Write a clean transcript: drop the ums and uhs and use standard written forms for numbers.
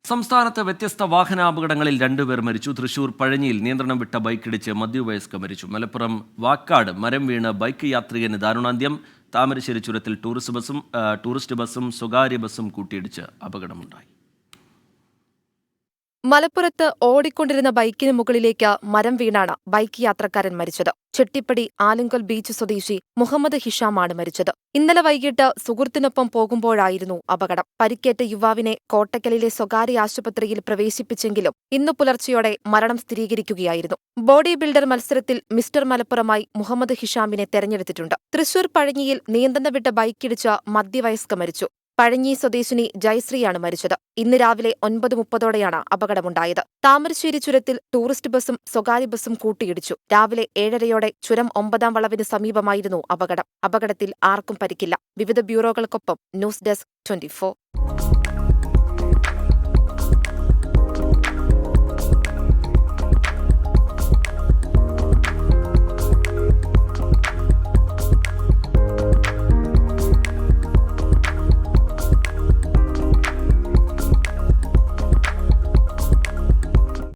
സംസ്ഥാനത്ത് വ്യത്യസ്ത വാഹനാപകടങ്ങളിൽ രണ്ടുപേർ മരിച്ചു. തൃശൂർ പഴഞ്ഞിയിൽ നിയന്ത്രണം വിട്ട ബൈക്കിടിച്ച് മധ്യവയസ്ക മരിച്ചു. മലപ്പുറം വാക്കാട് മരം വീണ് ബൈക്ക് യാത്രികന് ദാരുണാന്ത്യം. താമരശ്ശേരി ചുരത്തിൽ ടൂറിസ്റ്റ് ബസും സ്വകാര്യ ബസും കൂട്ടിയിടിച്ച് അപകടമുണ്ടായി. മലപ്പുറത്ത് ഓടിക്കൊണ്ടിരുന്ന ബൈക്കിന് മുകളിലേക്ക് മരം വീണാണ് ബൈക്ക് യാത്രക്കാരൻ മരിച്ചത്. ചെട്ടിപ്പടി ആലുങ്കൽ ബീച്ച് സ്വദേശി മുഹമ്മദ് ഹിഷാമാണ് മരിച്ചത്. ഇന്നലെ വൈകിട്ട് സുഹൃത്തിനൊപ്പം പോകുമ്പോഴായിരുന്നു അപകടം. പരിക്കേറ്റ യുവാവിനെ കോട്ടക്കലിലെ സ്വകാര്യ ആശുപത്രിയിൽ പ്രവേശിപ്പിച്ചെങ്കിലും ഇന്നു പുലർച്ചെയോടെ മരണം സ്ഥിരീകരിക്കുകയായിരുന്നു. ബോഡി ബിൽഡർ മത്സരത്തിൽ മിസ്റ്റർ മലപ്പുറമായി മുഹമ്മദ് ഹിഷാമിനെ തെരഞ്ഞെടുത്തിട്ടുണ്ട്. തൃശൂർ പഴഞ്ഞിയിൽ നിയന്ത്രണം വിട്ട ബൈക്കിടിച്ച് മധ്യവയസ്ക മരിച്ചു. പഴഞ്ഞി സ്വദേശിനി ജയശ്രീയാണ് മരിച്ചത്. ഇന്ന് രാവിലെ 9:30ഓടെയാണ് അപകടമുണ്ടായത്. താമരശ്ശേരി ചുരത്തിൽ ടൂറിസ്റ്റ് ബസും സ്വകാര്യ ബസും കൂട്ടിയിടിച്ചു. രാവിലെ 7:30ഓടെ ചുരം 9-ാം വളവിന് സമീപമായിരുന്നു അപകടം. അപകടത്തിൽ ആർക്കും പരിക്കില്ല. വിവിധ ബ്യൂറോകൾക്കൊപ്പം ന്യൂസ് ഡെസ്ക് 24.